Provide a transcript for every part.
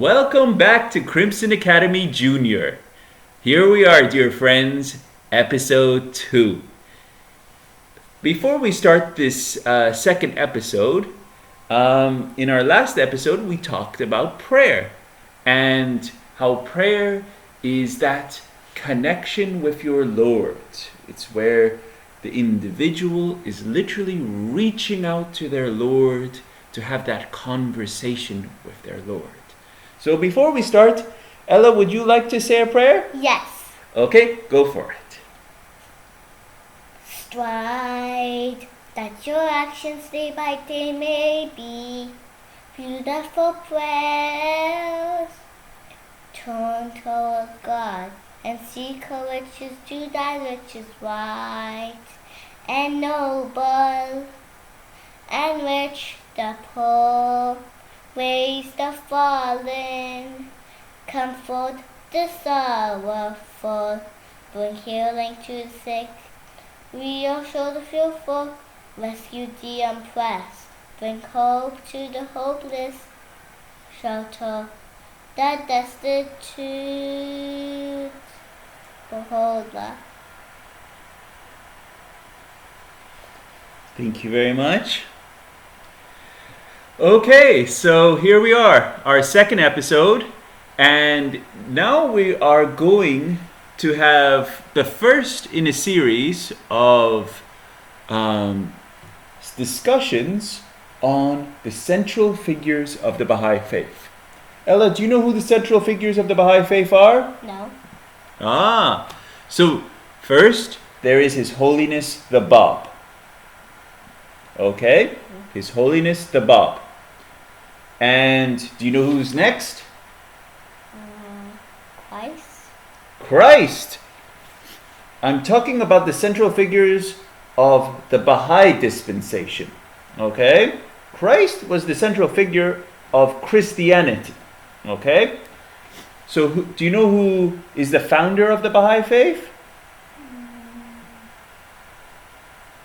Welcome back to Crimson Academy Junior. Here we are, dear friends, episode 2. Before we start this second episode, in our last episode we talked about prayer and how prayer is that connection with your Lord. It's where the individual is literally reaching out to their Lord to have that conversation with their Lord. So before we start, Ella, would you like to say a prayer? Yes. Okay, go for it. Strive that your actions day by day may be beautiful prayers. Turn toward God and seek her riches, do thy riches right, and noble, and rich the poor. Raise the fallen, comfort the sorrowful, bring healing to the sick, reassure the fearful, rescue the oppressed, bring hope to the hopeless, shelter the destitute. Behold, Thank you very much. Okay, so here we are, our second episode, and now we are going to have the first in a series of discussions on the central figures of the Baha'i Faith. Ella, do you know who the central figures of the Baha'i Faith are? No. So first there is His Holiness the Bab. Okay? His Holiness the Bab. And do you know who's next? Christ. Christ. I'm talking about the central figures of the Baha'i dispensation. Okay? Christ was the central figure of Christianity. Okay? So do you know who is the founder of the Baha'i faith?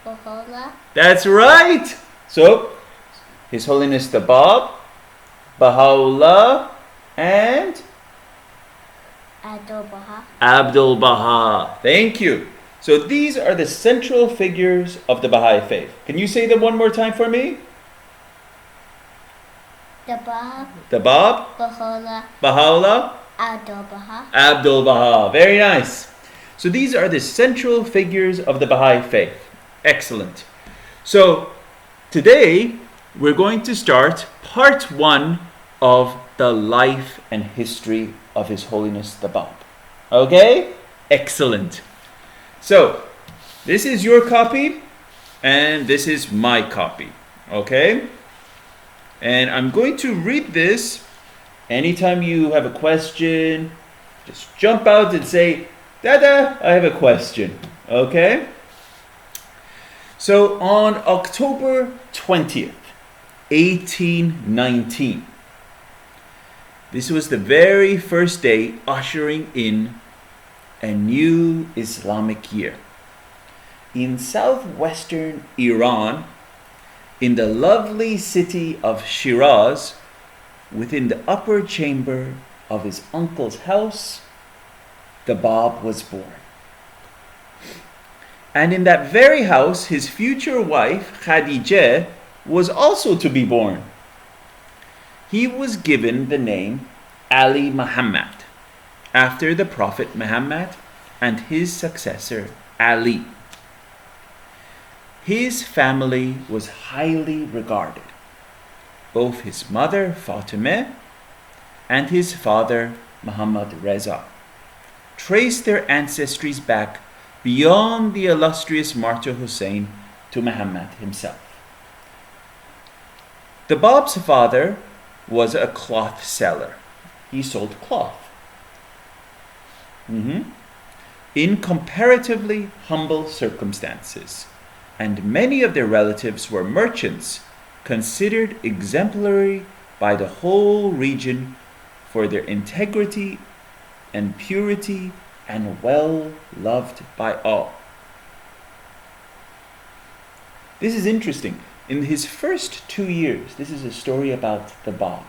Baha'u'llah. That's right. So, His Holiness the Bab, Baha'u'llah, and Abdu'l-Baha. Abdu'l-Baha. Thank you. So these are the central figures of the Baha'i faith. Can you say them one more time for me? The Bab, The Bab, Baha'u'llah, Baha'u'llah, Abdu'l-Baha. Abdu'l-Baha. Very nice. So these are the central figures of the Baha'i faith. Excellent. So today we're going to start part 1 of the life and history of His Holiness the Bab. Okay? Excellent. So this is your copy and this is my copy. Okay? And I'm going to read this. Anytime you have a question, just jump out and say, Dada, I have a question. Okay? So on October 20th, 1819, this was the very first day ushering in a new Islamic year. In southwestern Iran, in the lovely city of Shiraz, within the upper chamber of his uncle's house, the Bab was born. And in that very house, his future wife, Khadijah, was also to be born. He was given the name Ali Muhammad, after the Prophet Muhammad and his successor, Ali. His family was highly regarded. Both his mother, Fatimah, and his father, Muhammad Reza, traced their ancestries back beyond the illustrious martyr Hussein to Muhammad himself. The Bab's father was a cloth seller. He sold cloth. In comparatively humble circumstances, and many of their relatives were merchants, considered exemplary by the whole region for their integrity and purity, and well loved by all. This is interesting. In his first 2 years, this is a story about the Bab.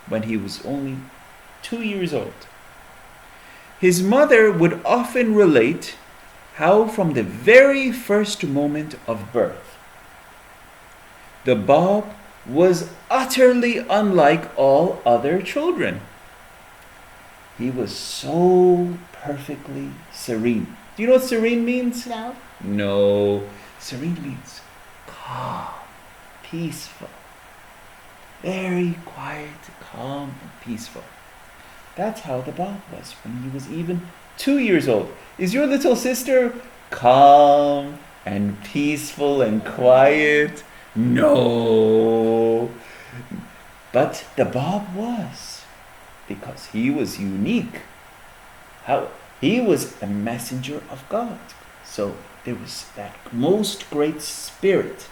when he was only 2 years old. His mother would often relate how from the very first moment of birth, the Bab was utterly unlike all other children. He was so perfectly serene. Do you know what serene means? No. No. Serene means calm, peaceful. Very quiet, calm, and peaceful. That's how the Bab was when he was even 2 years old. Is your little sister calm and peaceful and quiet? No. But the Bab was, because he was unique. He was a messenger of God. So there was that most great spirit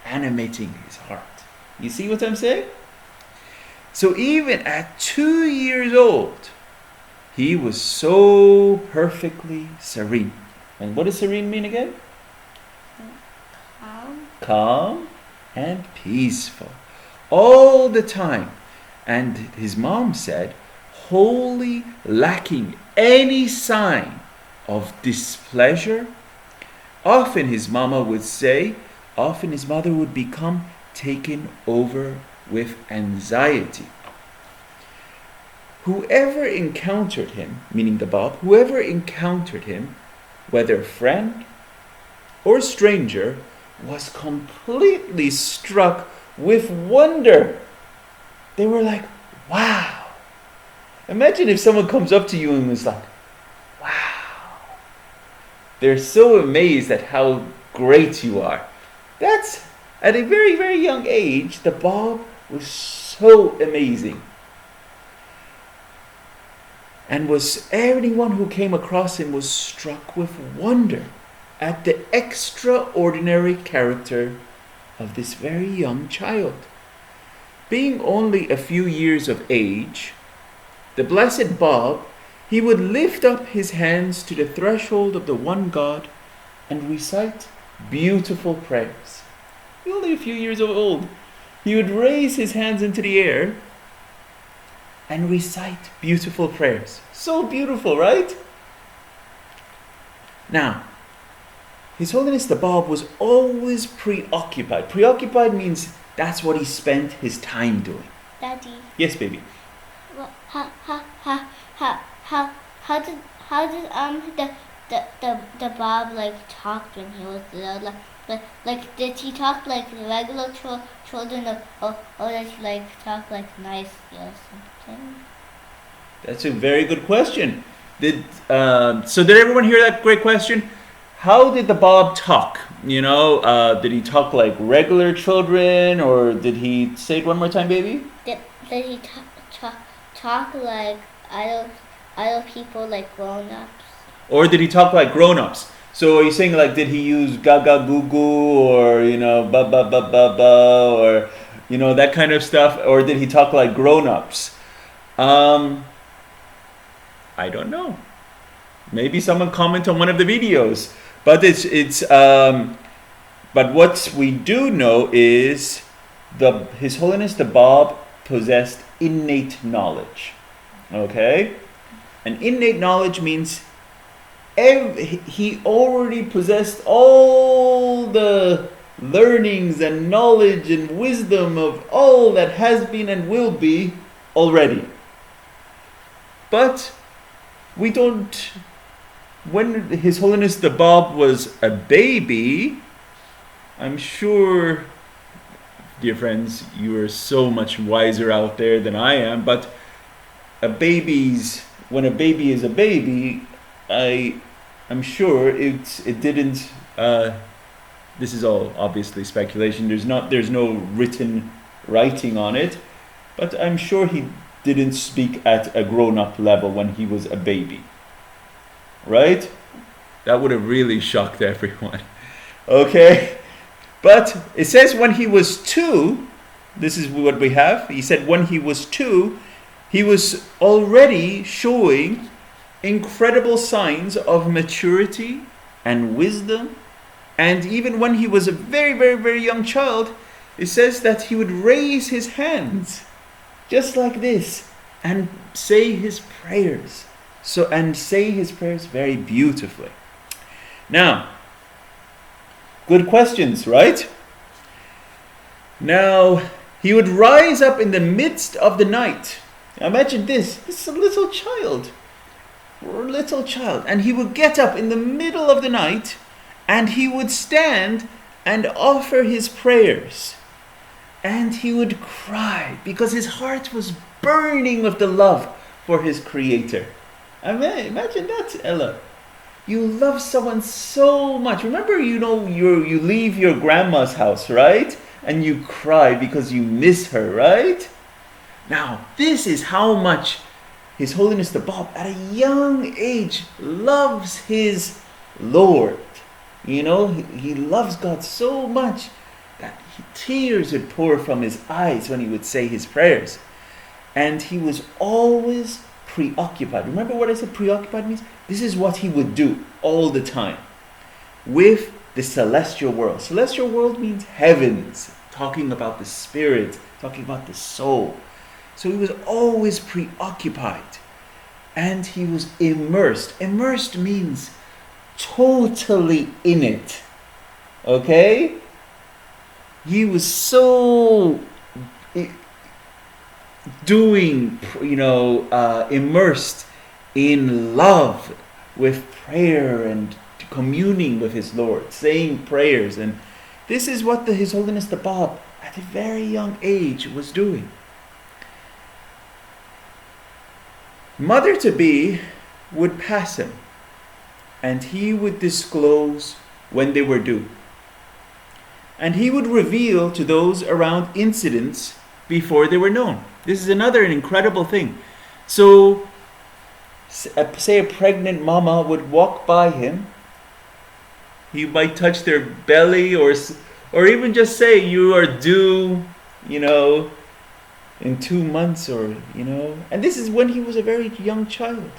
animating his heart. You see what I'm saying? So even at 2 years old, he was so perfectly serene. And what does serene mean again? Calm and peaceful. All the time. And his mom said, wholly lacking any sign of displeasure. Often his mother would become taken over with anxiety. Whoever encountered him, meaning the Bab, whoever encountered him, whether friend or stranger, was completely struck with wonder. They were like, wow. Imagine if someone comes up to you and was like, wow. They're so amazed at how great you are. That's, at a very, very young age, the Bab was so amazing. And anyone who came across him was struck with wonder at the extraordinary character of this very young child. Being only a few years of age, the blessed Bab, he would lift up his hands to the threshold of the one God and recite beautiful prayers. Only a few years old. He would raise his hands into the air and recite beautiful prayers. So beautiful, right? Now, His Holiness the Bab was always preoccupied. Preoccupied means that's what he spent his time doing. Daddy. Yes, baby. Well, how did the Bab like talk when he was little? Like did he talk like regular children or did he like talk like nicely or something? That's a very good question. Did everyone hear that great question? How did the Bab talk? You know, did he talk like regular children, or did he say it one more time, baby? Did he talk like idle people, like grown-ups? Or did he talk like grown-ups? So are you saying like, did he use gaga goo goo, or ba ba ba ba ba, or that kind of stuff, or did he talk like grown-ups? I don't know. Maybe someone comment on one of the videos. But but what we do know is His Holiness the Bab possessed innate knowledge. Okay? And innate knowledge means he already possessed all the learnings and knowledge and wisdom of all that has been and will be already. But we don't. When His Holiness the Bab was a baby, I'm sure, dear friends, you are so much wiser out there than I am, but when a baby is a baby, I'm sure it didn't, this is all obviously speculation, there's no written writing on it, but I'm sure he didn't speak at a grown-up level when he was a baby. Right? That would have really shocked everyone. Okay? But it says when he was 2, this is what we have. He said when he was 2, he was already showing incredible signs of maturity and wisdom. And even when he was a very, very, very young child, it says that he would raise his hands just like this, and say his prayers. And say his prayers very beautifully. Now, good questions, right? Now, he would rise up in the midst of the night. Imagine this. This is a little child. And he would get up in the middle of the night, and he would stand and offer his prayers. And he would cry because his heart was burning with the love for his Creator. Imagine that, Ella. You love someone so much. Remember, you leave your grandma's house, right? And you cry because you miss her, right? Now, this is how much His Holiness the Bab, at a young age, loves his Lord. He loves God so much that tears would pour from his eyes when he would say his prayers. And he was always preoccupied. Remember what I said preoccupied means? This is what he would do all the time with the celestial world. Celestial world means heavens, talking about the spirit, talking about the soul. So he was always preoccupied, and he was immersed. Immersed means totally in it. Okay? He was so immersed in love with prayer and communing with his Lord, saying prayers. And this is what His Holiness the Bab at a very young age was doing. Mother-to-be would pass him, and he would disclose when they were due. And he would reveal to those around incidents before they were known. This is another incredible thing. So, say a pregnant mama would walk by him. He might touch their belly or even just say, you are due, in 2 months And this is when he was a very young child.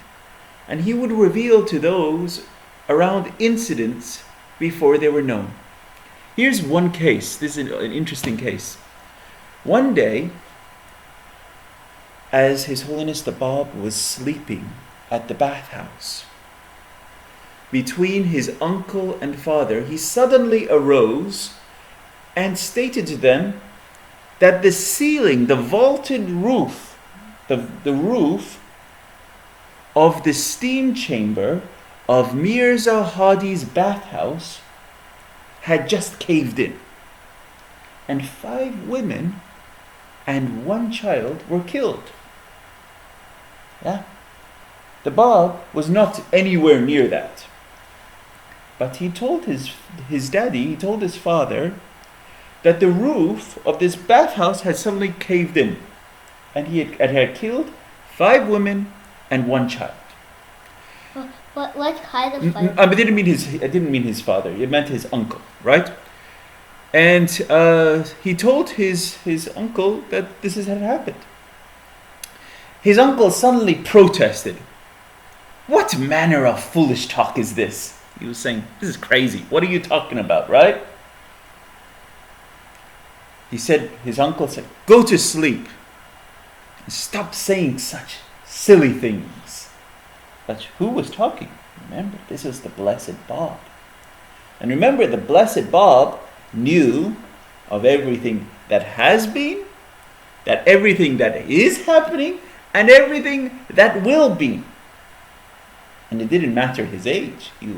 And he would reveal to those around incidents before they were known. Here's one case. This is an interesting case. One day, as His Holiness the Bab was sleeping at the bathhouse, between his uncle and father, he suddenly arose and stated to them that the ceiling, the vaulted roof, the roof of the steam chamber of Mirza Hadi's bathhouse had just caved in. And 5 women and 1 child were killed. Yeah. The Bab was not anywhere near that. But he told his daddy, he told his father, that the roof of this bathhouse had suddenly caved in. And it had killed 5 women and 1 child. What kind of fire? I didn't mean his father. It meant his uncle, right? And he told his uncle that this had happened. His uncle suddenly protested. What manner of foolish talk is this? He was saying, this is crazy. What are you talking about, right? His uncle said, go to sleep. Stop saying such silly things. But who was talking? Remember, this was the Blessed Bab. And remember, the Blessed Bab knew of everything that has been, that everything that is happening, and everything that will be. And it didn't matter his age. He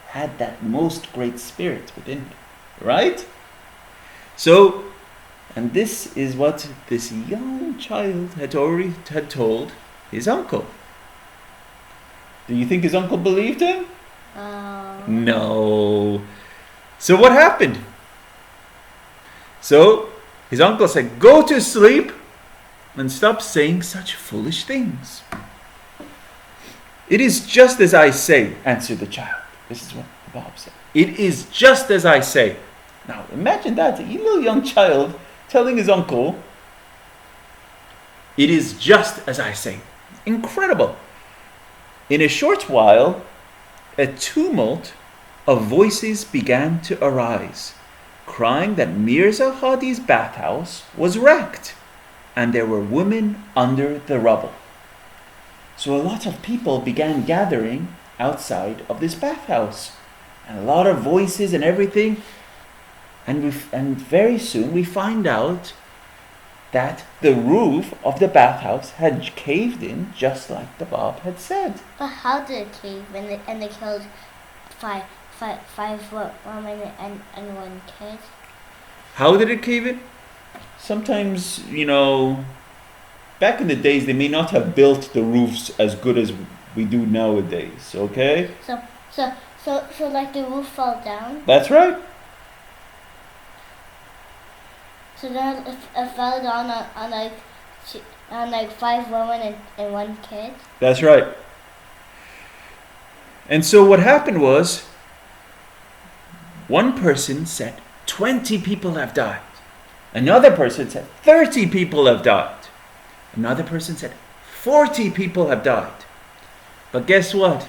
had that most great spirit within him. Right? So, and this is what this young child had told his uncle. Do you think his uncle believed him? No. So what happened? So his uncle said, go to sleep and stop saying such foolish things. It is just as I say, answered the child. This is what the Bab said. It is just as I say. Now imagine that, a little young child telling his uncle, it is just as I say. Incredible. In a short while, a tumult of voices began to arise, crying that Mirza Hadi's bathhouse was wrecked, and there were women under the rubble. So a lot of people began gathering outside of this bathhouse, and a lot of voices and everything. And very soon we find out that the roof of the bathhouse had caved in, just like the Bob had said. But how did it cave? And they killed five women and one kid. How did it cave in? Sometimes, back in the days, they may not have built the roofs as good as we do nowadays, okay? So like the roof fell down? That's right. So then it fell down on like five women and one kid? That's right. And so what happened was, one person said, 20 people have died. Another person said, 30 people have died. Another person said, 40 people have died. But guess what?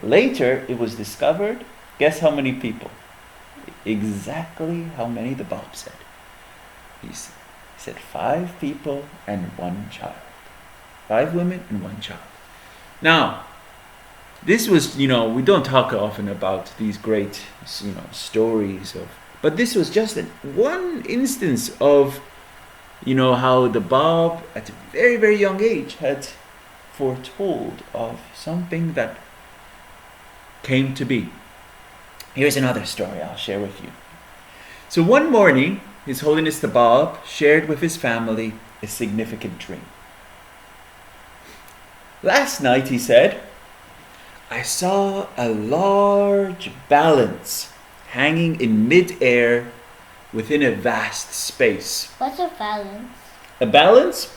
Later it was discovered, guess how many people? Exactly how many the Bob said. He said 5 people and 1 child. 5 women and 1 child. Now, this was, we don't talk often about these great, stories of, but this was just one instance of, how the Bob at a very, very young age had foretold of something that came to be. Here's another story I'll share with you. So one morning, His Holiness the Bob shared with his family a significant dream. Last night, he said, I saw a large balance hanging in mid-air within a vast space. What's a balance? A balance?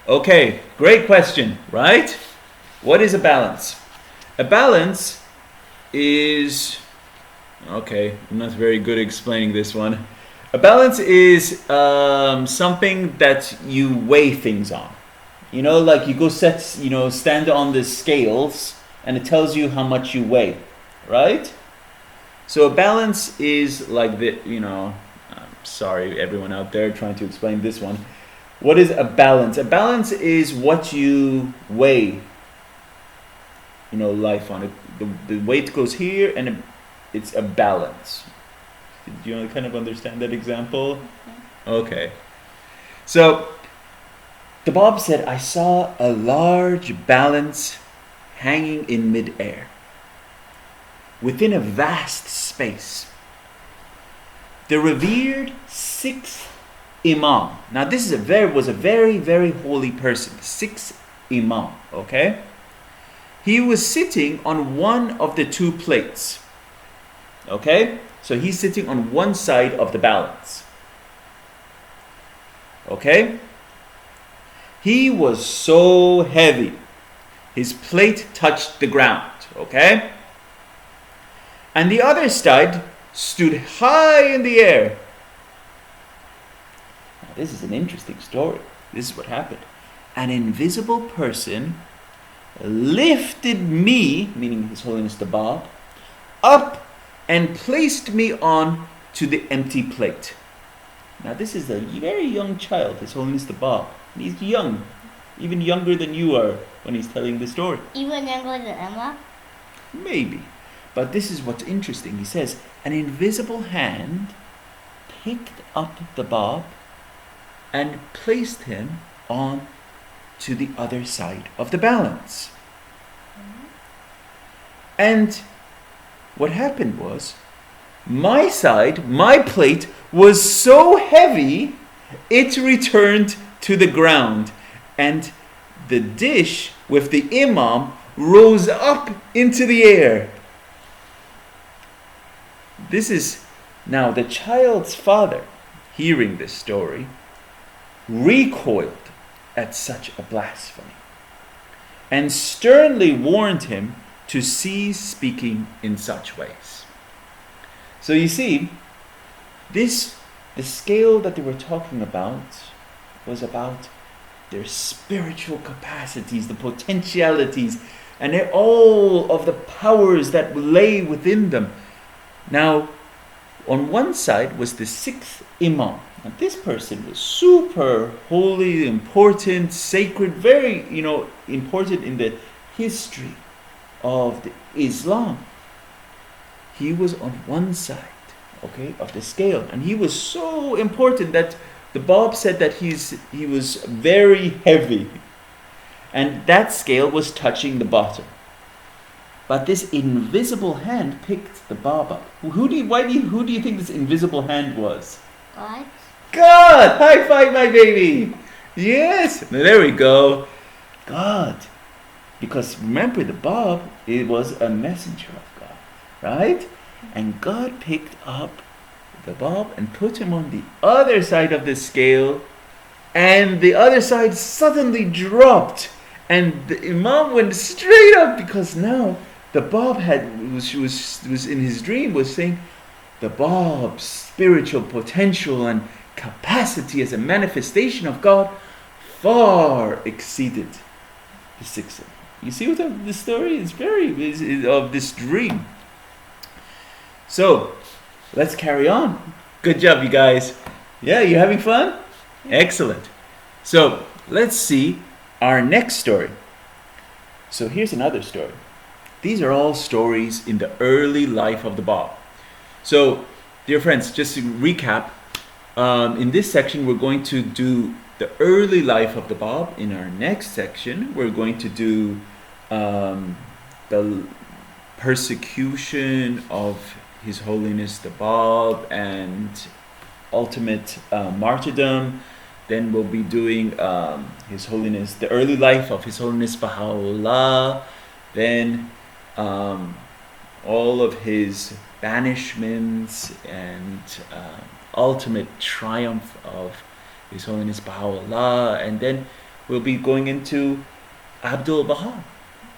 Okay, great question, right? What is a balance? A balance is... Okay, I'm not very good at explaining this one. A balance is something that you weigh things on. Like you go stand on the scales and it tells you how much you weigh, right? So a balance is like the, I'm sorry everyone out there trying to explain this one. What is a balance? A balance is what you weigh, life on it. The weight goes here and it's a balance. Do you kind of understand that example? Okay. So, the Bob said, I saw a large balance hanging in mid-air within a vast space. The revered 6th Imam. Now, this was a very, very holy person. 6th Imam, okay? He was sitting on one of the 2 plates. Okay? So he's sitting on one side of the balance. Okay? He was so heavy. His plate touched the ground. Okay? And the other side stood high in the air. Now, this is an interesting story. This is what happened. An invisible person lifted me, meaning His Holiness the Bob, up and placed me on to the empty plate. Now this is a very young child, His Holiness the Bob. And he's young, even younger than you are when he's telling the story. Even younger than Emma? Maybe. But this is what's interesting. He says, an invisible hand picked up the Bob and placed him on to the other side of the balance. And what happened was, my side, my plate, was so heavy, it returned to the ground. And the dish with the Imam rose up into the air. This is now the child's father, hearing this story, recoiled at such a blasphemy and sternly warned him to cease speaking in such ways. So you see, the scale that they were talking about was about their spiritual capacities, the potentialities, and all of the powers that lay within them. Now, on one side was the sixth Imam. And this person was super holy, important, sacred, very, important in the history of the Islam. He was on one side, okay, of the scale. And he was so important that the Bab said that he was very heavy. And that scale was touching the bottom. But this invisible hand picked the Bab up. Who do you think this invisible hand was? God. God! High five, my baby! Yes! There we go. God. Because remember, the Bab, it was a messenger of God. Right? And God picked up the Bab and put him on the other side of the scale. And the other side suddenly dropped. And the Imam went straight up because now the Bab was in his dream, was saying the Bab's spiritual potential and capacity as a manifestation of God far exceeded the sixth. You see what the story is of this dream. So let's carry on. Good job, you guys. Yeah, you having fun? Excellent. So let's see our next story. So here's another story. These are all stories in the early life of the Bab. So, dear friends, just to recap, in this section we're going to do the early life of the Bab. In our next section, we're going to do the persecution of His Holiness the Bab and ultimate martyrdom. Then we'll be doing His Holiness, the early life of His Holiness Baha'u'llah. Then all of his banishments and ultimate triumph of His Holiness Baha'u'llah. And then we'll be going into Abdul Baha.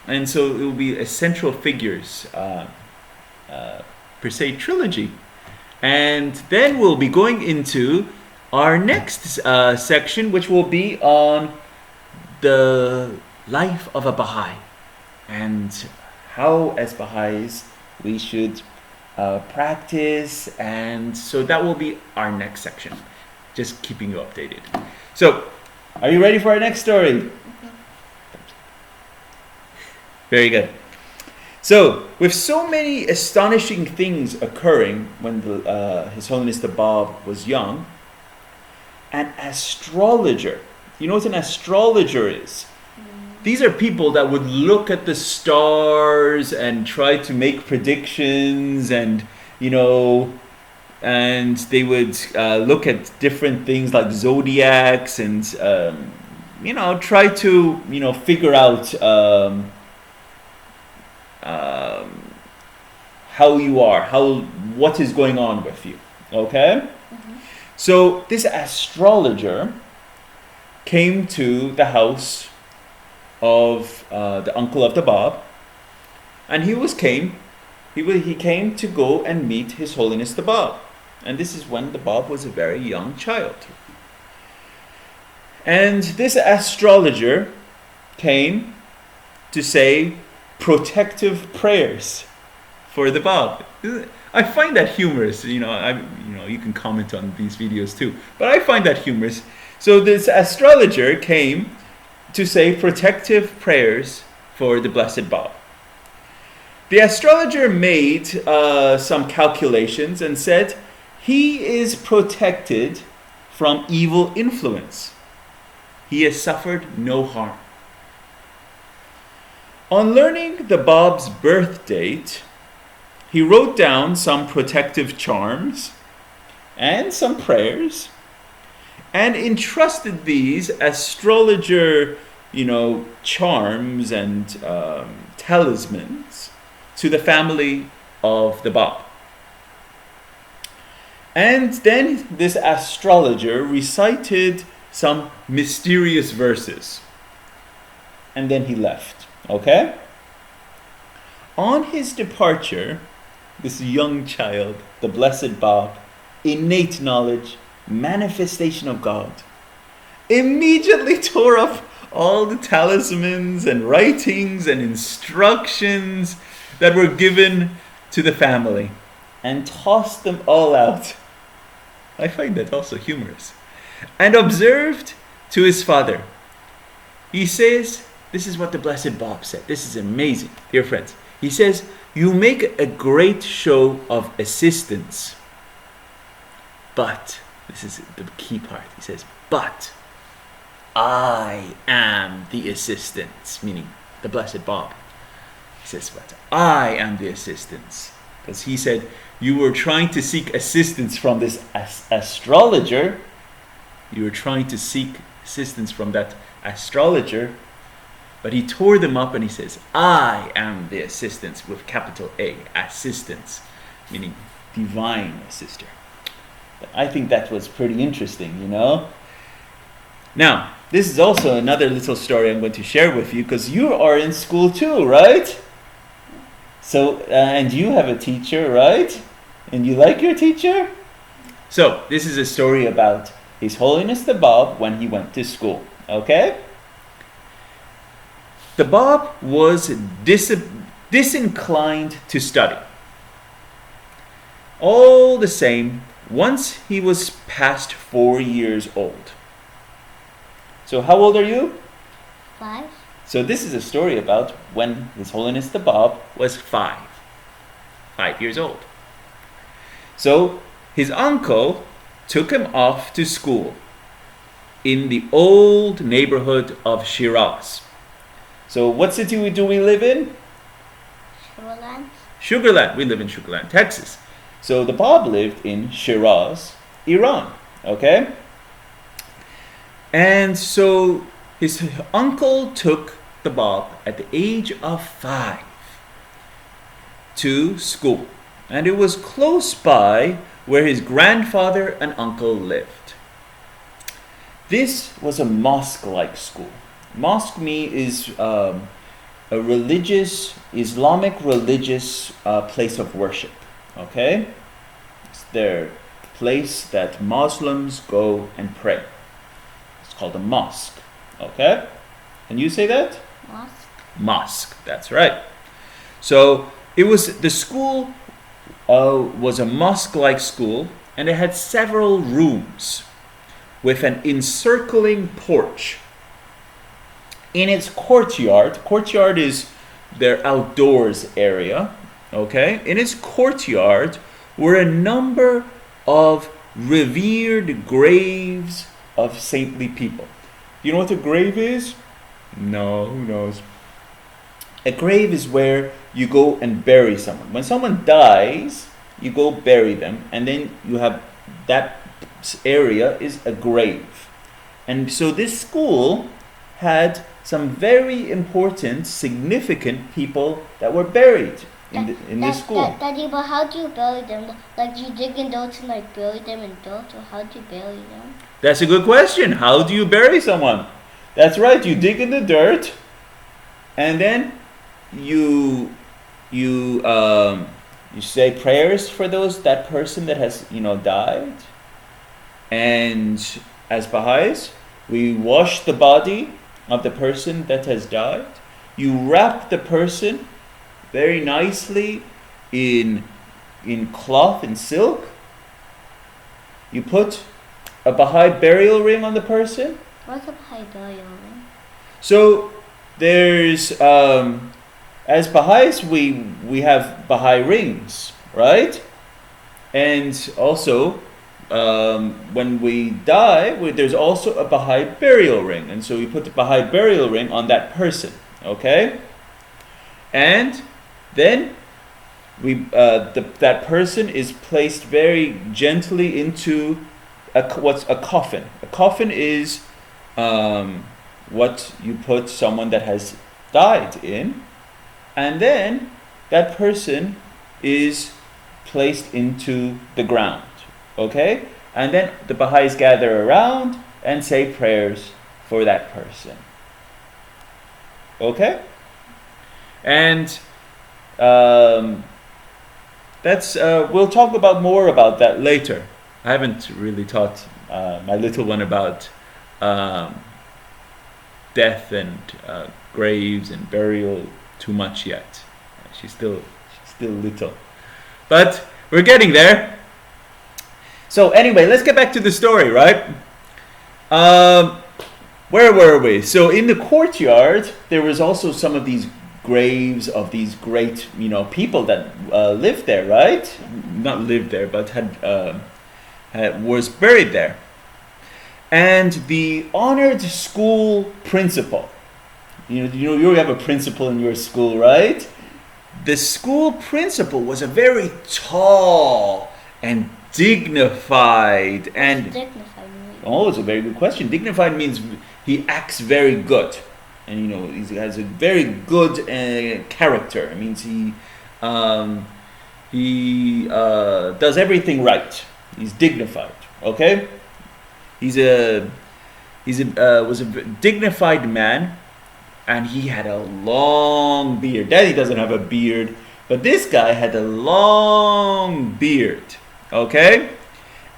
And so it will be a central figures per se trilogy. And then we'll be going into our next section, which will be on the life of a Baha'i and how, as Baha'is, we should practice. And so that will be our next section. Just keeping you updated. So, are you ready for our next story? Very good. So, with so many astonishing things occurring when His Holiness the Bab was young, an astrologer, you know what an astrologer is? These are people that would look at the stars and try to make predictions, and and they would look at different things like zodiacs and try to figure out how you are, what is going on with you. Okay? So this astrologer came to the house of the uncle of the Bab, and he came to go and meet His Holiness the Bab. And this is when the Bab was a very young child. And this astrologer came to say protective prayers for the Bab. I find that humorous. You can comment on these videos too, but I find that humorous. So this astrologer came to say protective prayers for the Blessed Bab. The astrologer made some calculations and said he is protected from evil influence. He has suffered no harm. On learning the Bab's birth date, he wrote down some protective charms and some prayers and entrusted these astrologer, charms and talismans to the family of the Bab. And then this astrologer recited some mysterious verses. And then he left. Okay? On his departure, this young child, the Blessed Bab, innate knowledge, manifestation of God, immediately tore up all the talismans and writings and instructions that were given to the family. and tossed them all out. I find that also humorous. And observed to his father. He says, this is what the Blessed Bob said. This is amazing, dear friends. He says, you make a great show of assistance. But, this is the key part. He says, but I am the assistance, meaning the Blessed Bob. He says, but I am the assistance. Because he said, you were trying to seek assistance from this astrologer. You were trying to seek assistance from that astrologer. But he tore them up and he says, I am the assistance with capital A, assistance, meaning divine assister. I think that was pretty interesting, you know. Now, this is also another little story I'm going to share with you because you are in school too, right? So, and you have a teacher, right? And you like your teacher? So, this is a story about His Holiness the Bob when he went to school, okay? The Bob was disinclined to study. All the same, once he was past 4 years old. So how old are you? 5. So this is a story about when His Holiness the Bob was 5 years old. So his uncle took him off to school in the old neighborhood of Shiraz. So what city do we live in? Sugarland. Sugarland. We live in Sugarland, Texas. So the Bob lived in Shiraz, Iran. Okay? And so his uncle took the Bob at the age of 5 to school. And it was close by where his grandfather and uncle lived. This was a mosque-like school. Mosque is a religious, Islamic religious place of worship. Okay? It's their place that Muslims go and pray. It's called a mosque. Okay? Can you say that? Mosque. Mosque, that's right. So it was, the school was a mosque-like school, and it had several rooms with an encircling porch. In its courtyard is their outdoors area, okay? In its courtyard were a number of revered graves of saintly people. You know what a grave is? No, who knows? A grave is where you go and bury someone. When someone dies, you go bury them, and then you have that area is a grave. And so this school had some very important, significant people that were buried in this school. Daddy, but how do you bury them? Like, do you dig in dirt and like bury them in dirt, or how do you bury them? That's a good question. How do you bury someone? That's right. You dig in the dirt, and then you say prayers for that person that has died. And as Baha'is, we wash the body of the person that has died. You wrap the person very nicely in cloth and silk. You put a Baha'i burial ring on the person. What's a Baha'i burial ring? So there's as Baha'is we have Baha'i rings, right? And also when we die, there's also a Baha'i burial ring, and so we put the Baha'i burial ring on that person, okay? And then that person is placed very gently into what's a coffin. A coffin is what you put someone that has died in, and then that person is placed into the ground. Okay? And then the Baha'is gather around and say prayers for that person. Okay? And that's we'll talk about more about that later. I haven't really taught my little one about death and graves and burial too much yet. She's still little. But we're getting there. So anyway, let's get back to the story, right? Where were we? So in the courtyard, there was also some of these graves of these great, people that lived there, right? Not lived there, but was buried there. And the honored school principal, you have a principal in your school, right? The school principal was a very tall and dignified and... Dignified. Oh, it's a very good question. Dignified means he acts very good. And, he has a very good character. It means he does everything right. He's dignified, okay? Was a dignified man, and he had a long beard. Daddy doesn't have a beard, but this guy had a long beard, okay?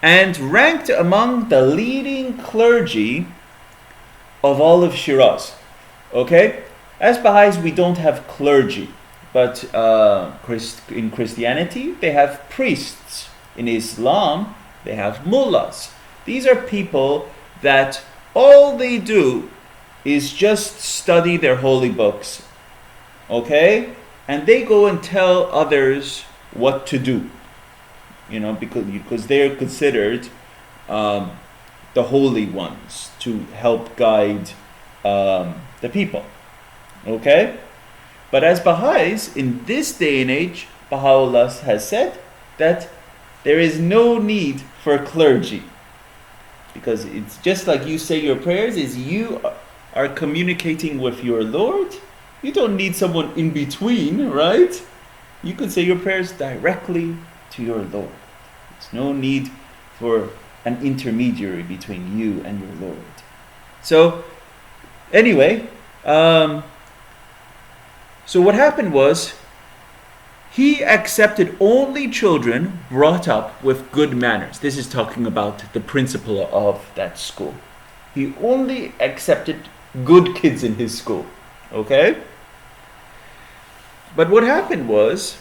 And ranked among the leading clergy of all of Shiraz, okay? As Baha'is, we don't have clergy, but in Christianity, they have priests. In Islam, they have mullahs. These are people that all they do is just study their holy books, okay? And they go and tell others what to do, because they're considered the holy ones to help guide the people, okay? But as Baha'is, in this day and age, Baha'u'llah has said that there is no need for clergy. Because it's just like you say your prayers, is you are communicating with your Lord. You don't need someone in between, right? You can say your prayers directly to your Lord. There's no need for an intermediary between you and your Lord. So, anyway, so what happened was, he accepted only children brought up with good manners. This is talking about the principal of that school. He only accepted good kids in his school, okay? But what happened was,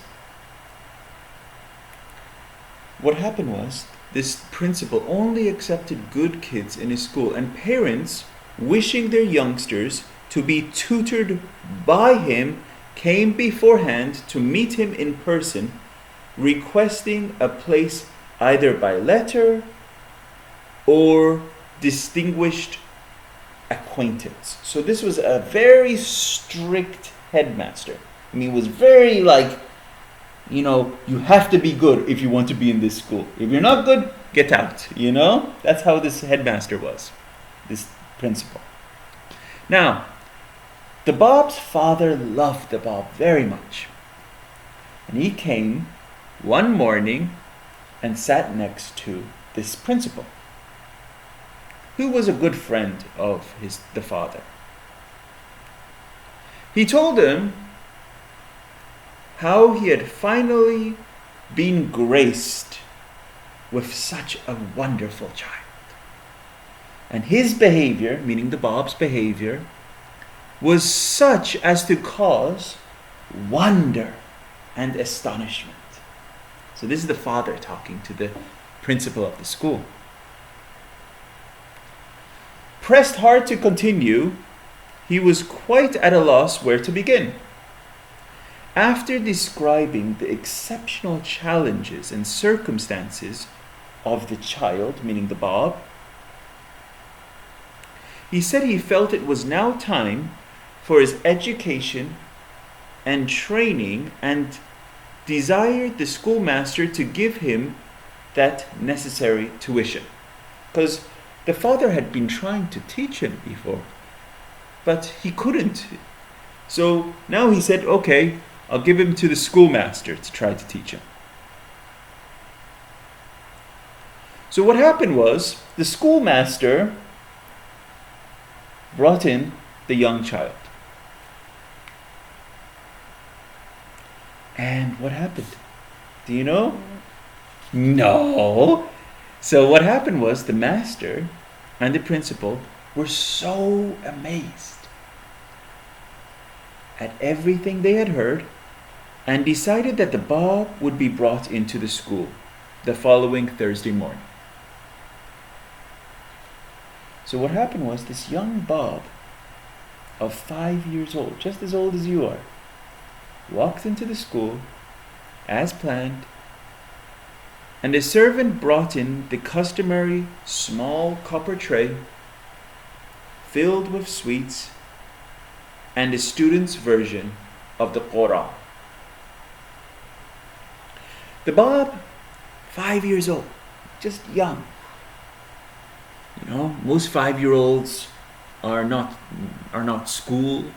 this principal only accepted good kids in his school, and parents, wishing their youngsters to be tutored by him, came beforehand to meet him in person, requesting a place either by letter or distinguished acquaintance. So this was a very strict headmaster. I mean, it was very you have to be good if you want to be in this school. If you're not good, get out, That's how this headmaster was, this principal. Now, the Bab's father loved the Bab very much. And he came one morning and sat next to this principal, who was a good friend of the father. He told him how he had finally been graced with such a wonderful child. And his behavior, meaning the Bab's behavior, was such as to cause wonder and astonishment. So this is the father talking to the principal of the school. Pressed hard to continue, he was quite at a loss where to begin. After describing the exceptional challenges and circumstances of the child, meaning the Bab, he said he felt it was now time for his education and training, and desired the schoolmaster to give him that necessary tuition. Because the father had been trying to teach him before, but he couldn't. So now he said, okay, I'll give him to the schoolmaster to try to teach him. So what happened was, the schoolmaster brought in the young child. And what happened? Do you know? No. So what happened was, the master and the principal were so amazed at everything they had heard and decided that the Bab would be brought into the school the following Thursday morning. So what happened was this young Bab of 5 years old, just as old as you are, walked into the school as planned, and the servant brought in the customary small copper tray filled with sweets and the student's version of the Quran. The Bab, 5 years old, just young. You know, most 5-year-olds are not schooled.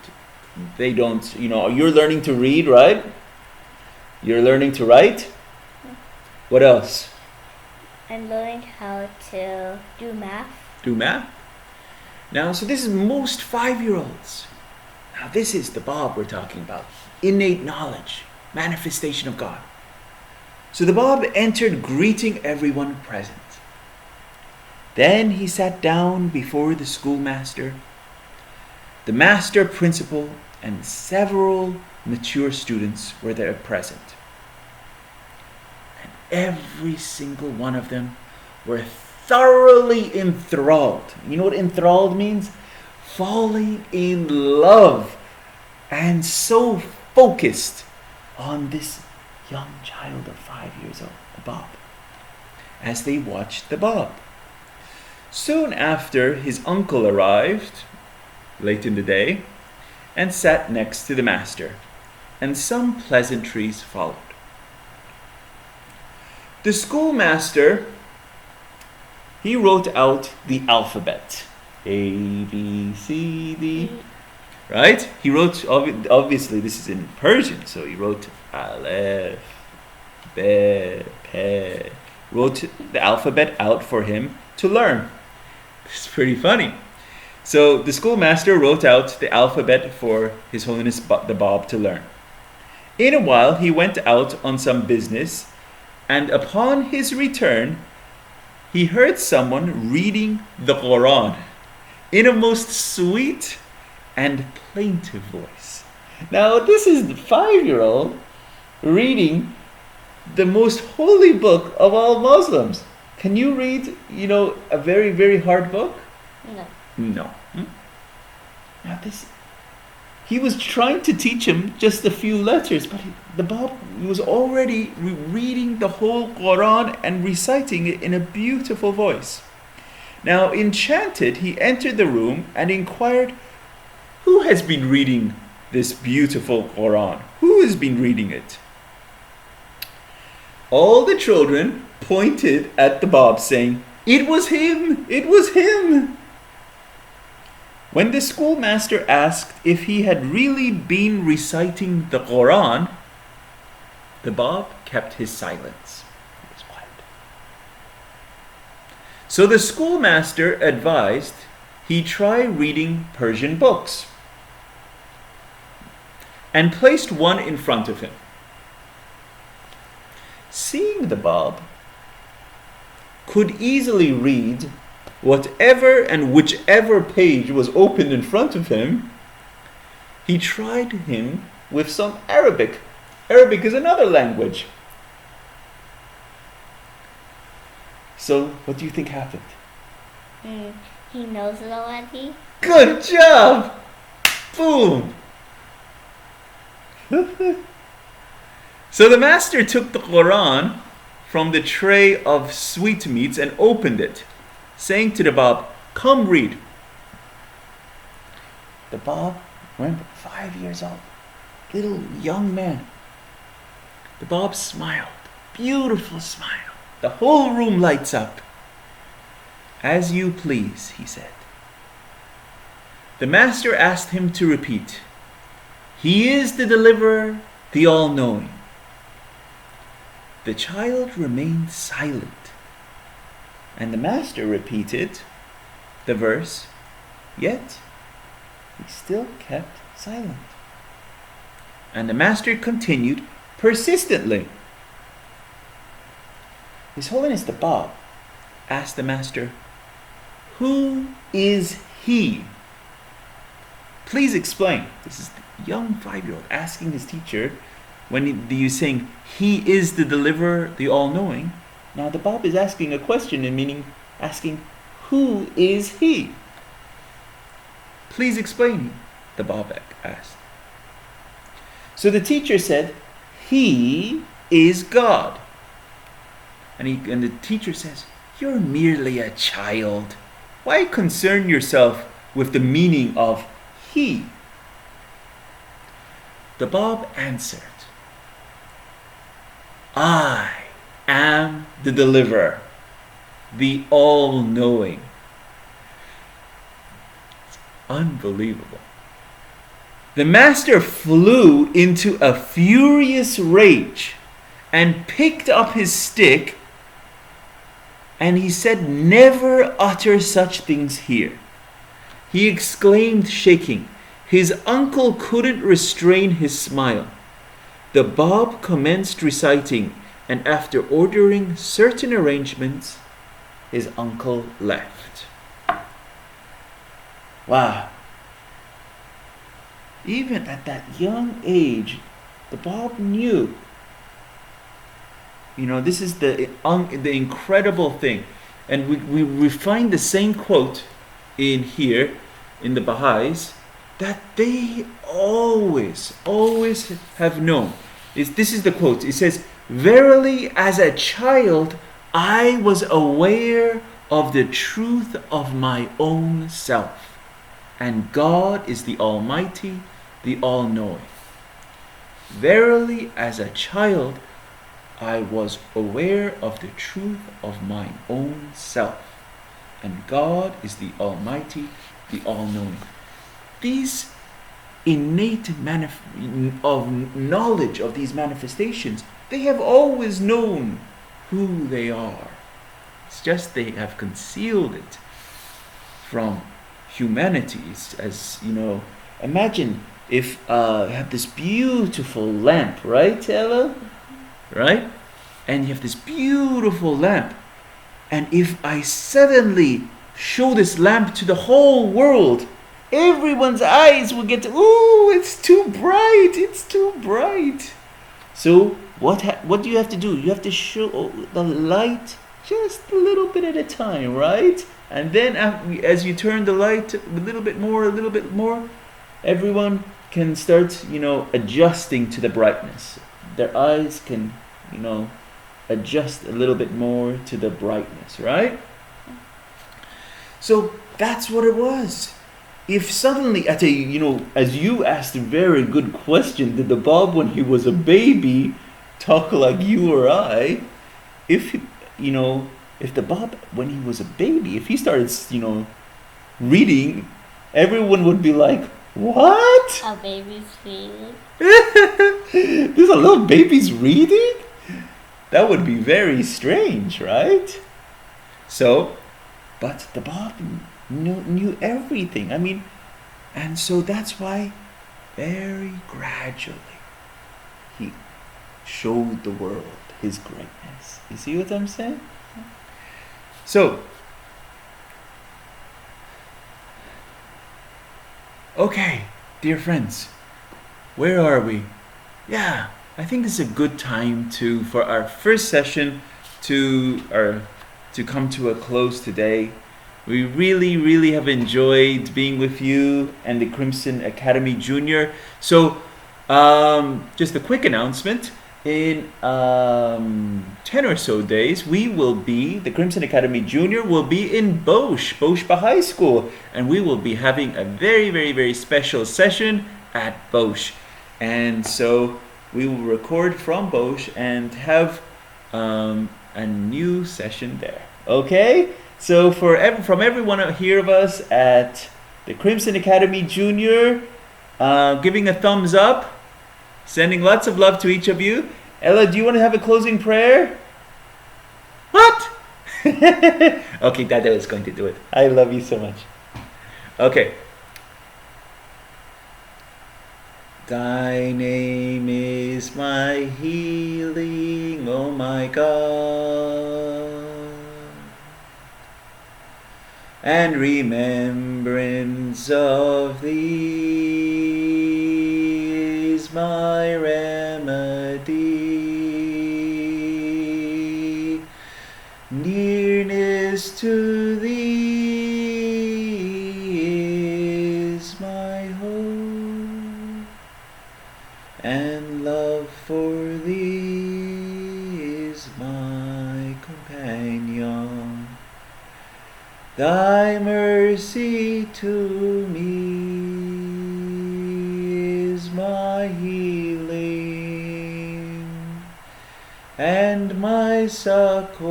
They don't, you're learning to read, right? You're learning to write. What else? I'm learning how to do math. Do math? Now, so this is most 5-year-olds. Now, this is the Bab we're talking about. Innate knowledge, manifestation of God. So the Bab entered greeting everyone present. Then he sat down before the schoolmaster, the master principal, and several mature students were there present. And every single one of them were thoroughly enthralled. You know what enthralled means? Falling in love, and so focused on this young child of 5 years old, the Bab, as they watched the Bab. Soon after, his uncle arrived, late in the day, and sat next to the master, and some pleasantries followed. The schoolmaster, he wrote out the alphabet. A, B, C, D. Right? He wrote, obviously this is in Persian, so he wrote Aleph, Be, Pe. Wrote the alphabet out for him to learn. It's pretty funny. So the schoolmaster wrote out the alphabet for His Holiness the Bab to learn. In a while, he went out on some business, and upon his return, he heard someone reading the Quran in a most sweet and plaintive voice. Now, this is the 5-year-old reading the most holy book of all Muslims. Can you read, a very, very hard book? No. No. Now he was trying to teach him just a few letters, but the Bab was already reading the whole Quran and reciting it in a beautiful voice. Now, enchanted, he entered the room and inquired, "Who has been reading this beautiful Quran? Who has been reading it?" All the children pointed at the Bab, saying, "It was him! It was him!" When the schoolmaster asked if he had really been reciting the Quran, the Bab kept his silence. He was quiet. So the schoolmaster advised he try reading Persian books, and placed one in front of him. Seeing the Bab could easily read whatever and whichever page was opened in front of him, he tried him with some Arabic. Arabic is another language. So, what do you think happened? He knows it already. Good job! Boom! So the master took the Quran from the tray of sweetmeats and opened it, saying to the Bab, "Come read." The Bab, remember, 5 years old, little young man. The Bab smiled, beautiful smile. The whole room lights up. "As you please," he said. The master asked him to repeat, "He is the deliverer, the all-knowing." The child remained silent, and the master repeated the verse, yet he still kept silent. And the master continued persistently. His Holiness the Bab asked the master, "Who is he?" Please explain. This is the young 5-year-old asking his teacher, when you saying He is the deliverer, the all-knowing. Now the Bab is asking a question, and meaning asking, who is He? Please explain, the Bab asked. So the teacher said, He is God. And the teacher says, you're merely a child. Why concern yourself with the meaning of He? The Bab answered, I am the deliverer, the all-knowing. Unbelievable. The master flew into a furious rage and picked up his stick, and he said, never utter such things here. He exclaimed, shaking. His uncle couldn't restrain his smile. The Bab commenced reciting, and after ordering certain arrangements, his uncle left. Wow. Even at that young age, the Bab knew. You know, this is the incredible thing. And we find the same quote in here, in the Baha'is, that they always have known. This is the quote. It says, verily, as a child, I was aware of the truth of my own self. And God is the Almighty, the All-Knowing. Verily, as a child, I was aware of the truth of my own self. And God is the Almighty, the All-Knowing. These innate knowledge of these manifestations, they have always known who they are. It's just they have concealed it from humanity. As you know, imagine if you have this beautiful lamp, right, Ella? Right? And you have this beautiful lamp. And if I suddenly show this lamp to the whole world, everyone's eyes will get, ooh, it's too bright, it's too bright. So what do you have to do? You have to show the light just a little bit at a time, right? And then as you turn the light a little bit more, everyone can start, adjusting to the brightness. Their eyes can, adjust a little bit more to the brightness, right? So that's what it was. If suddenly at as you asked a very good question, did the Bab when he was a baby talk like you or I? If the Bab when he was a baby, if he started reading, everyone would be like, what? A baby's reading? There's a little baby's reading? That would be very strange, right? So, but the Bab knew everything. And so that's why very gradually he showed the world his greatness. You see what I'm saying? So, okay, dear friends, where are we? Yeah, I think this is a good time for our first session to come to a close today. We really have enjoyed being with you and the Crimson Academy Junior. So, just a quick announcement. In 10 or so days, the Crimson Academy Junior will be in Bosch Baha'i School. And we will be having a very special session at Bosch. And so, we will record from Bosch and have a new session there. Okay? So from everyone here of us at the Crimson Academy Junior, giving a thumbs up, sending lots of love to each of you. Ella, do you want to have a closing prayer? What? Okay, Dada is going to do it. I love you so much. Okay. Thy name is my healing, oh my God. And remembrance of thee is my remedy. Service to thee is my hope, and love for thee is my companion. Thy mercy to me is my healing and my succor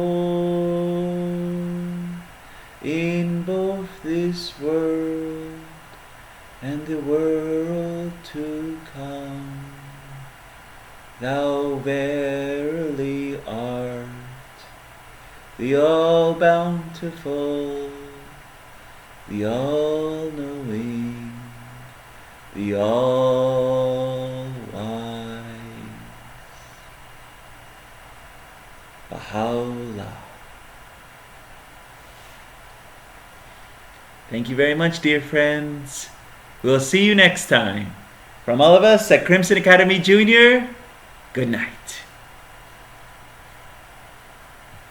in both this world and the world to come. Thou verily art the all-bountiful, the all-knowing, the all-wise. Baha'u'llah. Thank you very much, dear friends. We'll see you next time. From all of us at Crimson Academy Junior, good night.